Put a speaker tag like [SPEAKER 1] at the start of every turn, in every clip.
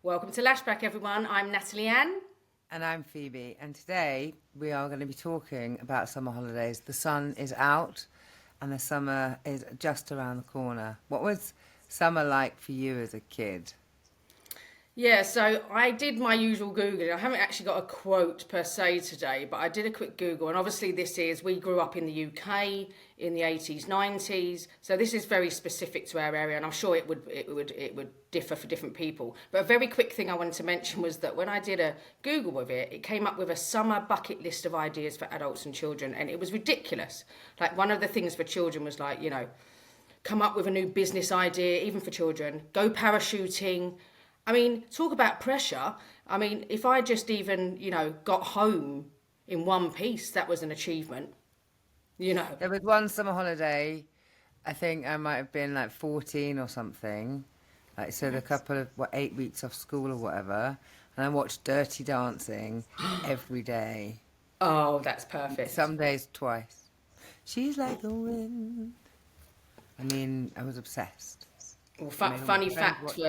[SPEAKER 1] Welcome to Lashback, everyone. I'm Natalyan.
[SPEAKER 2] And I'm Phoebe, and today we are going to be talking about summer holidays. The sun is out and the summer is just around the corner. What was summer like for you as a kid?
[SPEAKER 1] Yeah, so I did my usual Googling. I haven't actually got a quote per se today, but I did a quick Google. And obviously, we grew up in the UK in the 80s, 90s. So this is very specific to our area, and I'm sure it would differ for different people. But a very quick thing I wanted to mention was that when I did a Google with it, it came up with a summer bucket list of ideas for adults and children, and it was ridiculous. Like one of the things for children was like, come up with a new business idea, even for children, go parachuting. I mean, talk about pressure. I mean, if I just even, got home in one piece, that was an achievement,
[SPEAKER 2] There was one summer holiday, I think I might have been like 14 or something. Like, so the couple of, 8 weeks off school or whatever. And I watched Dirty Dancing every day.
[SPEAKER 1] Oh, that's perfect.
[SPEAKER 2] Some days twice. She's like the wind. I mean, I was obsessed.
[SPEAKER 1] Well, funny fact,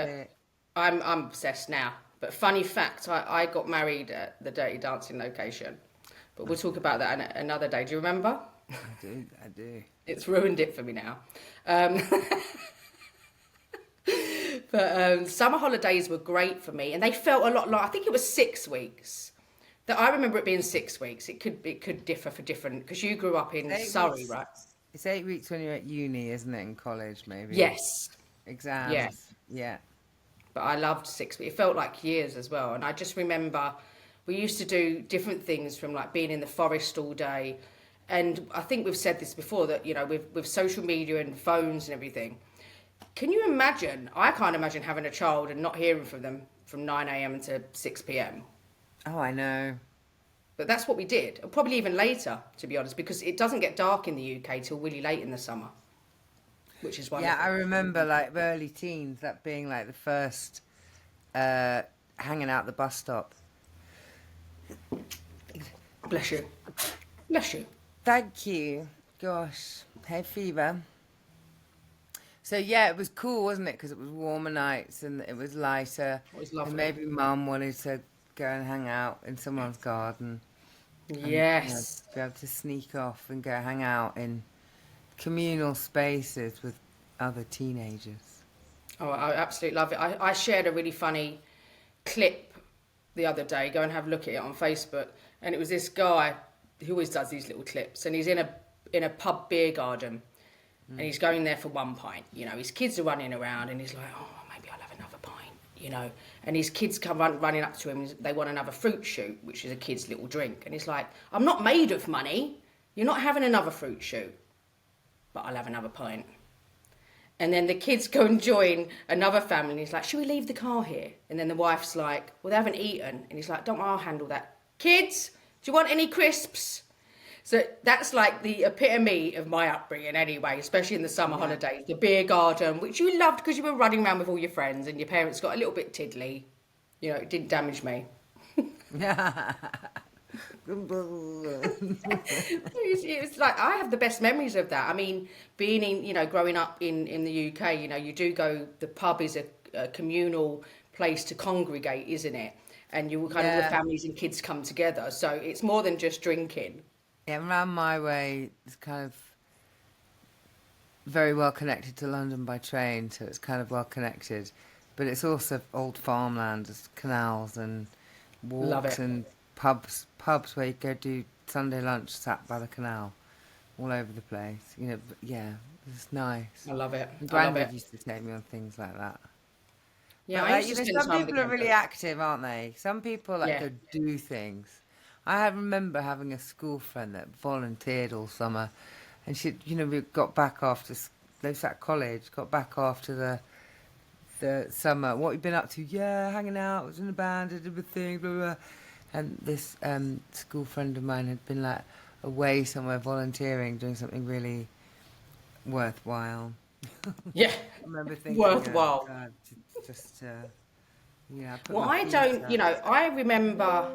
[SPEAKER 1] I'm obsessed now. But funny fact, I got married at the Dirty Dancing location. But we'll talk about that another day. Do you remember?
[SPEAKER 2] I do.
[SPEAKER 1] It's ruined it for me now. But summer holidays were great for me, and they felt a lot like, I think it was 6 weeks. That I remember it being 6 weeks. It could differ for different, because you grew up in Surrey,
[SPEAKER 2] weeks.
[SPEAKER 1] right?
[SPEAKER 2] It's 8 weeks when you're at uni, isn't it? In college, maybe.
[SPEAKER 1] Yes.
[SPEAKER 2] Exams.
[SPEAKER 1] Yeah.
[SPEAKER 2] Yeah.
[SPEAKER 1] But I loved 6 weeks. It felt like years as well. And I just remember we used to do different things, from like being in the forest all day. And I think we've said this before, that, with social media and phones and everything, can you imagine? I can't imagine having a child and not hearing from them from 9 a.m. to 6 p.m.
[SPEAKER 2] Oh, I know.
[SPEAKER 1] But that's what we did. Probably even later, to be honest, because it doesn't get dark in the UK till really late in the summer, which is wonderful.
[SPEAKER 2] Yeah, I remember like early teens, that being like the first hanging out the bus stop.
[SPEAKER 1] Bless you. Bless you.
[SPEAKER 2] Thank you. Gosh. Hay fever. So yeah, it was cool, wasn't it? Because it was warmer nights and it was lighter.
[SPEAKER 1] It was lovely.
[SPEAKER 2] And maybe Mum wanted to go and hang out in someone's garden.
[SPEAKER 1] Yes.
[SPEAKER 2] And, be able to sneak off and go hang out in communal spaces with other teenagers.
[SPEAKER 1] Oh, I absolutely love it. I shared a really funny clip the other day. Go and have a look at it on Facebook. And it was this guy who always does these little clips. And he's in a pub beer garden. And he's going there for one pint. His kids are running around and he's like, oh, maybe I'll have another pint, And his kids come running up to him. They want another fruit shoot, which is a kid's little drink. And he's like, I'm not made of money. You're not having another fruit shoot. But I'll have another pint. And then the kids go and join another family. And he's like, should we leave the car here? And then the wife's like, well, they haven't eaten. And he's like, don't worry, I'll handle that. Kids, do you want any crisps? So that's like the epitome of my upbringing anyway, especially in the summer holidays. The beer garden, which you loved because you were running around with all your friends and your parents got a little bit tiddly. It didn't damage me. It's like, I have the best memories of that. I mean, being in, growing up in the UK, you do go, the pub is a communal place to congregate, isn't it? And you kind of, the families and kids come together. So it's more than just drinking.
[SPEAKER 2] Yeah, around my way, it's kind of very well connected to London by train, so it's kind of well connected. But it's also old farmland, there's canals and walks and pubs where you go do Sunday lunch sat by the canal, all over the place. Yeah, it's nice.
[SPEAKER 1] I love it.
[SPEAKER 2] And Grandad used to take me on things like that.
[SPEAKER 1] Yeah,
[SPEAKER 2] but, some people are really active, aren't they? Some people go do things. I remember having a school friend that volunteered all summer, and we got back after they was at college, got back after the summer. What have you been up to? Yeah, hanging out. I was in a band. I did a thing. Blah, blah, blah. And this school friend of mine had been like away somewhere volunteering, doing something really worthwhile.
[SPEAKER 1] Yeah,
[SPEAKER 2] I remember thinking,
[SPEAKER 1] worthwhile.
[SPEAKER 2] Oh, God, just
[SPEAKER 1] well, I don't. I remember.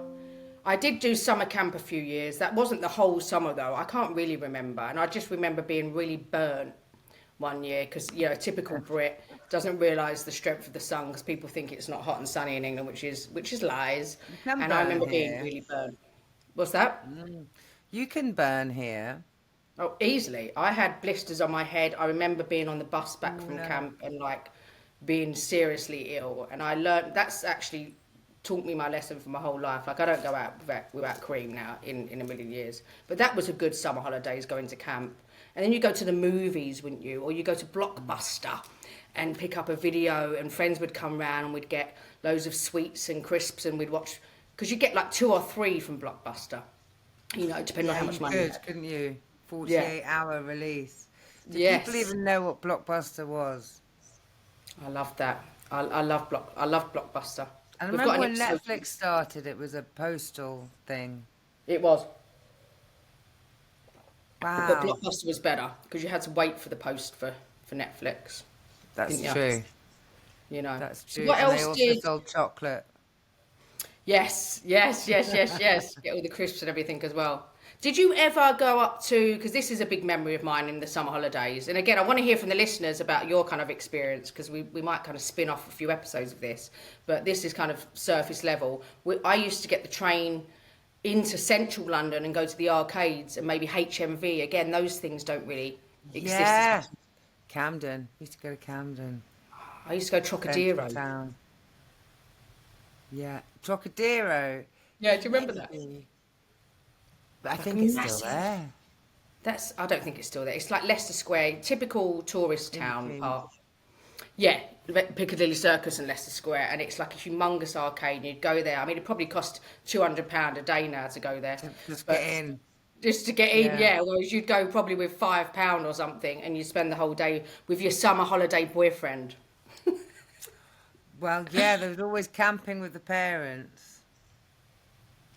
[SPEAKER 1] I did do summer camp a few years. That wasn't the whole summer though. I can't really remember. And I just remember being really burnt one year because, you know, typical Brit doesn't realise the strength of the sun because people think it's not hot and sunny in England, which is lies.
[SPEAKER 2] You can
[SPEAKER 1] And I
[SPEAKER 2] burn
[SPEAKER 1] remember being
[SPEAKER 2] here.
[SPEAKER 1] really burned. What's that?
[SPEAKER 2] You can burn here.
[SPEAKER 1] Oh, easily. I had blisters on my head. I remember being on the bus back
[SPEAKER 2] Oh,
[SPEAKER 1] from
[SPEAKER 2] no.
[SPEAKER 1] camp and like being seriously ill. And I learned that's actually taught me my lesson for my whole life. Like I don't go out without cream now in a million years. But that was a good summer holidays going to camp. And then you go to the movies, wouldn't you? Or you go to Blockbuster and pick up a video and friends would come round and we'd get loads of sweets and crisps and we'd watch because you get like 2 or 3 from Blockbuster. You know, depending on how much money you
[SPEAKER 2] could,
[SPEAKER 1] have.
[SPEAKER 2] couldn't you? 48-hour release. Do
[SPEAKER 1] Yes.
[SPEAKER 2] people even know what Blockbuster was?
[SPEAKER 1] I love that. I love Blockbuster.
[SPEAKER 2] I
[SPEAKER 1] We've
[SPEAKER 2] remember
[SPEAKER 1] got an
[SPEAKER 2] when
[SPEAKER 1] episode-
[SPEAKER 2] Netflix started, it was a postal thing.
[SPEAKER 1] It was,
[SPEAKER 2] Wow.
[SPEAKER 1] but Blockbuster was better because you had to wait for the post for Netflix.
[SPEAKER 2] That's
[SPEAKER 1] didn't you?
[SPEAKER 2] true.
[SPEAKER 1] You know.
[SPEAKER 2] That's
[SPEAKER 1] So
[SPEAKER 2] true.
[SPEAKER 1] what
[SPEAKER 2] And they
[SPEAKER 1] else
[SPEAKER 2] also
[SPEAKER 1] did?
[SPEAKER 2] sold chocolate.
[SPEAKER 1] Yes. Get all the crisps and everything as well. Did you ever go up to, because this is a big memory of mine in the summer holidays, and again, I want to hear from the listeners about your kind of experience, because we might kind of spin off a few episodes of this, but this is kind of surface level. I used to get the train into central London and go to the arcades and maybe HMV. Again, those things don't really exist.
[SPEAKER 2] Yeah.
[SPEAKER 1] As much.
[SPEAKER 2] Camden. Used to go to Camden.
[SPEAKER 1] I used to go
[SPEAKER 2] Central
[SPEAKER 1] Trocadero.
[SPEAKER 2] Town. Yeah. Trocadero.
[SPEAKER 1] Yeah, do you remember that?
[SPEAKER 2] Maybe. But I
[SPEAKER 1] Like
[SPEAKER 2] think it's
[SPEAKER 1] massive.
[SPEAKER 2] still there.
[SPEAKER 1] I don't think it's still there. It's like Leicester Square, typical tourist town
[SPEAKER 2] Piccadilly.
[SPEAKER 1] part. Yeah, Piccadilly Circus and Leicester Square, and it's like a humongous arcade. And you'd go there. I mean, it probably cost £200 a day now to go there.
[SPEAKER 2] Just
[SPEAKER 1] But
[SPEAKER 2] get in.
[SPEAKER 1] just to get in,
[SPEAKER 2] Yeah.
[SPEAKER 1] yeah. Whereas you'd go probably with £5 or something, and you spend the whole day with your summer holiday boyfriend.
[SPEAKER 2] Well, yeah, there was always camping with the parents.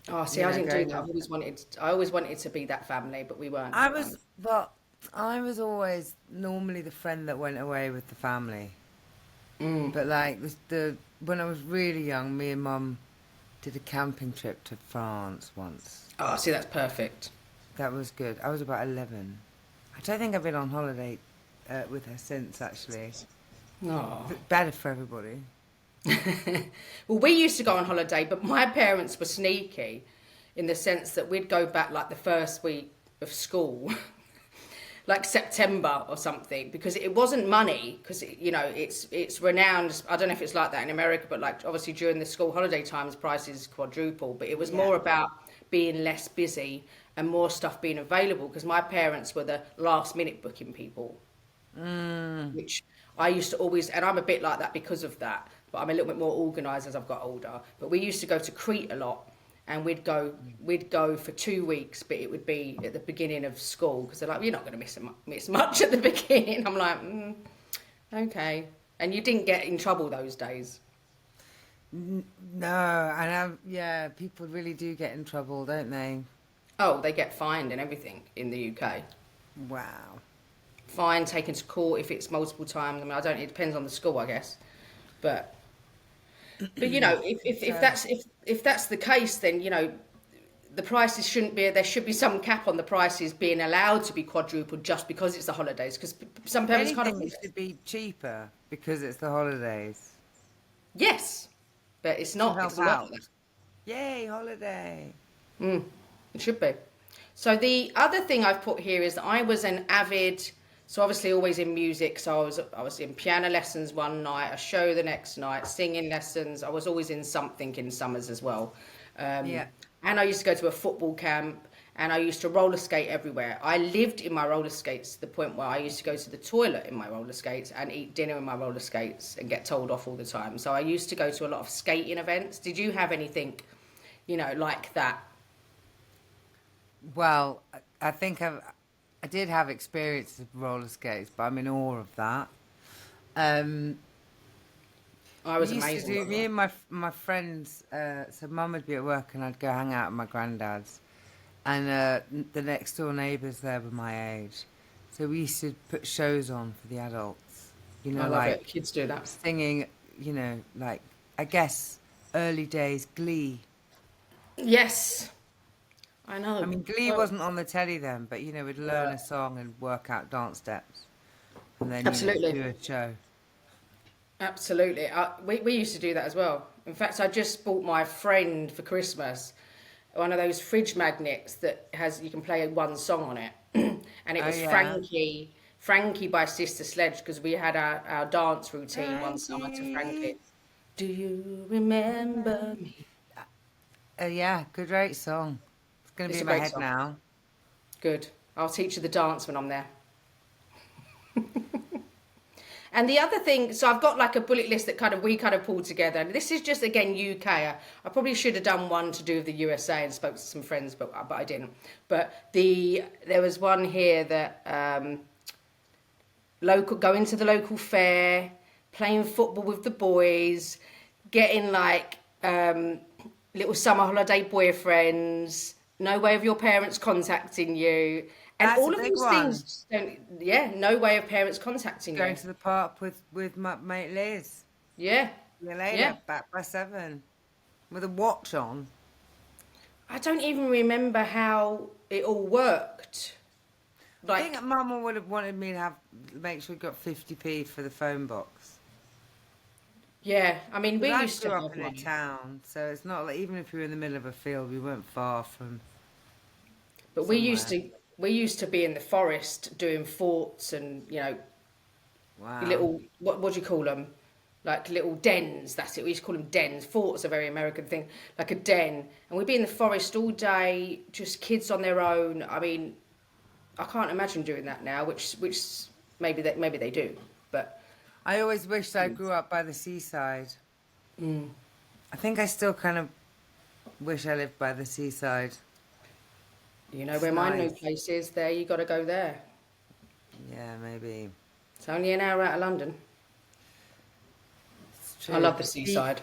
[SPEAKER 1] Oh, see,
[SPEAKER 2] You
[SPEAKER 1] I
[SPEAKER 2] know,
[SPEAKER 1] didn't do
[SPEAKER 2] going
[SPEAKER 1] that.
[SPEAKER 2] off.
[SPEAKER 1] I always wanted to be that family, but we weren't.
[SPEAKER 2] I was always normally the friend that went away with the family.
[SPEAKER 1] Mm.
[SPEAKER 2] But like when I was really young, me and Mum did a camping trip to France once.
[SPEAKER 1] Oh, see, that's perfect.
[SPEAKER 2] That was good. I was about 11. I don't think I've been on holiday with her since, actually.
[SPEAKER 1] Oh.
[SPEAKER 2] But better for everybody.
[SPEAKER 1] Well, we used to go on holiday, but my parents were sneaky in the sense that we'd go back like the first week of school, like September or something, because it wasn't money, because you know it's renowned. I don't know if it's like that in America, but like obviously during the school holiday times, prices quadruple. But it was more about being less busy and more stuff being available, because my parents were the last minute booking people, which I used to always, and I'm a bit like that because of that. But I'm a little bit more organised as I've got older. But we used to go to Crete a lot, and we'd go for 2 weeks, but it would be at the beginning of school, because they're like, you're not going to miss much at the beginning. I'm like, okay. And you didn't get in trouble those days.
[SPEAKER 2] No, and people really do get in trouble, don't they?
[SPEAKER 1] Oh, they get fined and everything in the UK.
[SPEAKER 2] Wow.
[SPEAKER 1] Fine, taken to court if it's multiple times. I mean, it depends on the school, I guess. But you know, if that's the case, then you know, the prices shouldn't be. There should be some cap on the prices being allowed to be quadrupled just because it's the holidays. Because some parents kind of
[SPEAKER 2] Anything should be cheaper because it's the holidays.
[SPEAKER 1] yes, but it's not.
[SPEAKER 2] help
[SPEAKER 1] It's not
[SPEAKER 2] out.
[SPEAKER 1] like that.
[SPEAKER 2] Yay, holiday.
[SPEAKER 1] It should be. So the other thing I've put here is that I was an avid, so obviously always in music. So I was in piano lessons one night, a show the next night, singing lessons. I was always in something in summers as well. And I used to go to a football camp, and I used to roller skate everywhere. I lived in my roller skates to the point where I used to go to the toilet in my roller skates and eat dinner in my roller skates and get told off all the time. So I used to go to a lot of skating events. Did you have anything, you know, like that?
[SPEAKER 2] Well, I think I did have experience of roller skates, but I'm in awe of that.
[SPEAKER 1] I was
[SPEAKER 2] We used
[SPEAKER 1] amazing.
[SPEAKER 2] to
[SPEAKER 1] at
[SPEAKER 2] me
[SPEAKER 1] that.
[SPEAKER 2] and my friends, so Mum would be at work and I'd go hang out at my granddad's. And the next door neighbours there were my age. So we used to put shows on for the adults. You know,
[SPEAKER 1] I love
[SPEAKER 2] like
[SPEAKER 1] it. Kids do that.
[SPEAKER 2] singing, you know, like, I guess, early days Glee.
[SPEAKER 1] Yes, I know.
[SPEAKER 2] I mean, Glee
[SPEAKER 1] Well,
[SPEAKER 2] wasn't on the telly then, but, you know, we'd learn a song and work out dance steps. and then
[SPEAKER 1] Absolutely.
[SPEAKER 2] do a show.
[SPEAKER 1] Absolutely. We used to do that as well. In fact, I just bought my friend for Christmas one of those fridge magnets that has you can play one song on it, and it
[SPEAKER 2] Oh
[SPEAKER 1] was
[SPEAKER 2] yeah.
[SPEAKER 1] Frankie by Sister Sledge because we had our dance routine one summer to Frankie.
[SPEAKER 2] Frankie.
[SPEAKER 1] Do you remember
[SPEAKER 2] Remember.
[SPEAKER 1] me?
[SPEAKER 2] Yeah, good, great song. It's gonna be
[SPEAKER 1] It's a
[SPEAKER 2] in my
[SPEAKER 1] great
[SPEAKER 2] head
[SPEAKER 1] song.
[SPEAKER 2] now.
[SPEAKER 1] Good. I'll teach you the dance when I'm there. And the other thing, so I've got like a bullet list that we kind of pulled together. And this is just again UK. I probably should have done one to do with the USA and spoke to some friends, but I didn't. But there was one here that going to the local fair, playing football with the boys, getting like little summer holiday boyfriends, no way of your parents contacting you, and
[SPEAKER 2] That's a
[SPEAKER 1] all of
[SPEAKER 2] big
[SPEAKER 1] these
[SPEAKER 2] one.
[SPEAKER 1] things don't. Yeah, no way of parents contacting
[SPEAKER 2] Going
[SPEAKER 1] you.
[SPEAKER 2] to the park with my mate Liz.
[SPEAKER 1] Yeah,
[SPEAKER 2] See you
[SPEAKER 1] yeah.
[SPEAKER 2] later, back by 7. With a watch on.
[SPEAKER 1] I don't even remember how it all worked.
[SPEAKER 2] I think
[SPEAKER 1] Like,
[SPEAKER 2] Mum would have wanted me to make sure we got 50p for the phone box.
[SPEAKER 1] yeah, I mean, we
[SPEAKER 2] Because I
[SPEAKER 1] used to
[SPEAKER 2] grew up
[SPEAKER 1] have
[SPEAKER 2] in a
[SPEAKER 1] money,
[SPEAKER 2] town, so it's not like even if we were in the middle of a field, we weren't far from
[SPEAKER 1] but
[SPEAKER 2] somewhere.
[SPEAKER 1] we used to be in the forest doing forts and
[SPEAKER 2] Wow.
[SPEAKER 1] little what do you call them? Like little dens. That's it. We used to call them dens. Forts are a very American thing. Like a den, and we'd be in the forest all day, just kids on their own. I mean, I can't imagine doing that now. Which maybe they do, but
[SPEAKER 2] I always wished I grew up by the seaside. I think I still kind of wish I lived by the seaside.
[SPEAKER 1] you know
[SPEAKER 2] It's
[SPEAKER 1] where my new
[SPEAKER 2] nice.
[SPEAKER 1] place is. There, you got to go there.
[SPEAKER 2] Yeah, maybe.
[SPEAKER 1] It's only an hour out of London.
[SPEAKER 2] It's
[SPEAKER 1] I
[SPEAKER 2] true.
[SPEAKER 1] love the seaside.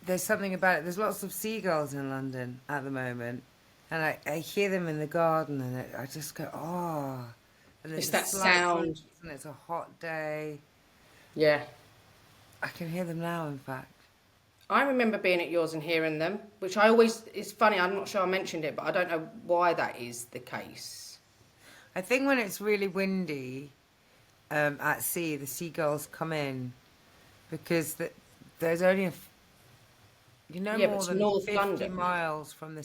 [SPEAKER 2] There's something about it. There's lots of seagulls in London at the moment. And I hear them in the garden and I just go, oh. And
[SPEAKER 1] It's
[SPEAKER 2] there's a
[SPEAKER 1] that
[SPEAKER 2] slight breeze
[SPEAKER 1] sound.
[SPEAKER 2] and it's a hot day.
[SPEAKER 1] Yeah.
[SPEAKER 2] I can hear them now, in fact.
[SPEAKER 1] I remember being at yours and hearing them, which it's funny, I'm not sure I mentioned it, but I don't know why that is the case.
[SPEAKER 2] I think when it's really windy at sea, the seagulls come in because there's only
[SPEAKER 1] Yeah, but
[SPEAKER 2] more
[SPEAKER 1] to
[SPEAKER 2] than
[SPEAKER 1] North
[SPEAKER 2] 50
[SPEAKER 1] London
[SPEAKER 2] miles from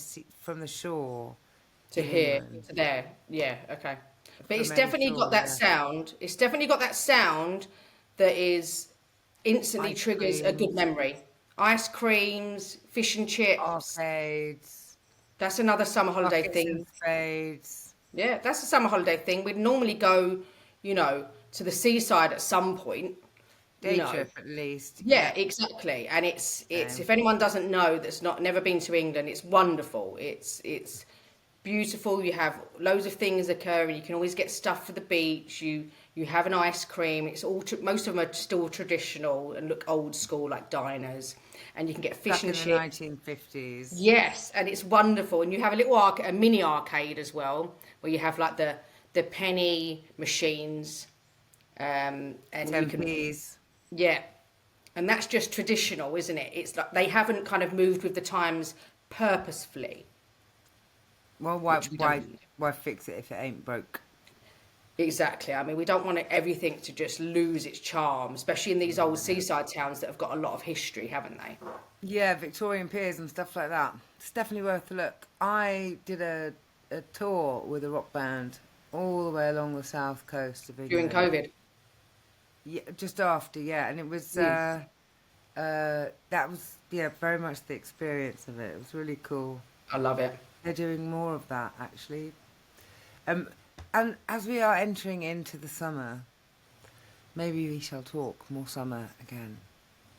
[SPEAKER 2] from the shore
[SPEAKER 1] to
[SPEAKER 2] in
[SPEAKER 1] here,
[SPEAKER 2] England.
[SPEAKER 1] to there. Yeah, okay. But it's
[SPEAKER 2] From any
[SPEAKER 1] definitely got
[SPEAKER 2] shore,
[SPEAKER 1] that
[SPEAKER 2] yeah.
[SPEAKER 1] sound. It's definitely got that sound that is instantly
[SPEAKER 2] Ice
[SPEAKER 1] triggers a good
[SPEAKER 2] creams,
[SPEAKER 1] memory. Ice creams, fish and chips.
[SPEAKER 2] arcades,
[SPEAKER 1] That's another summer holiday
[SPEAKER 2] buckets and
[SPEAKER 1] thing.
[SPEAKER 2] spades.
[SPEAKER 1] Yeah, that's a summer holiday thing. We'd normally go, to the seaside at some point, you
[SPEAKER 2] Day
[SPEAKER 1] know.
[SPEAKER 2] trip at least,
[SPEAKER 1] Yeah,
[SPEAKER 2] yeah.
[SPEAKER 1] exactly. And it's
[SPEAKER 2] Same.
[SPEAKER 1] if anyone doesn't know that's not never been to England, it's wonderful. It's beautiful. You have loads of things occurring. You can always get stuff for the beach. You have an ice cream. It's all most of them are still traditional and look old school like diners. And you can get fish
[SPEAKER 2] Stuck
[SPEAKER 1] and
[SPEAKER 2] in the
[SPEAKER 1] chips.
[SPEAKER 2] 1950s.
[SPEAKER 1] Yes, and it's wonderful. And you have a little a mini arcade as well, where you have like the penny machines, and you can
[SPEAKER 2] 10p's.
[SPEAKER 1] yeah, and that's just traditional, isn't it? It's like they haven't kind of moved with the times purposefully,
[SPEAKER 2] Well,
[SPEAKER 1] which we don't.
[SPEAKER 2] why fix it if it ain't broke?
[SPEAKER 1] Exactly. I mean, we don't want everything to just lose its charm, especially in these old
[SPEAKER 2] No.
[SPEAKER 1] seaside towns that have got a lot of history, haven't they?
[SPEAKER 2] Yeah, Victorian piers and stuff like that. It's definitely worth a look. I did a tour with a rock band all the way along the south coast of
[SPEAKER 1] During
[SPEAKER 2] England.
[SPEAKER 1] COVID.
[SPEAKER 2] Yeah, just after, yeah, and it was
[SPEAKER 1] Mm.
[SPEAKER 2] that was very much the experience of it. It was really cool.
[SPEAKER 1] I love it.
[SPEAKER 2] They're doing more of that actually. And as we are entering into the summer, maybe we shall talk more summer again.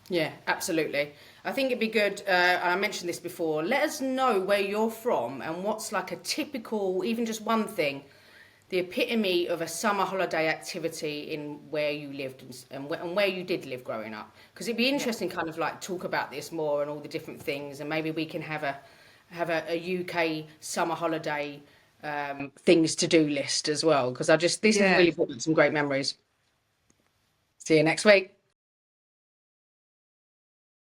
[SPEAKER 1] Yeah, absolutely. I think it'd be good, and I mentioned this before, let us know where you're from and what's like a typical, even just one thing, the epitome of a summer holiday activity in where you lived and where you did live growing up. Because it'd be
[SPEAKER 2] Yeah.
[SPEAKER 1] interesting kind of like talk about this more and all the different things, and maybe we can have a UK summer holiday things to do list as well. Because this has
[SPEAKER 2] Yeah.
[SPEAKER 1] really brought back some great memories. See you next week.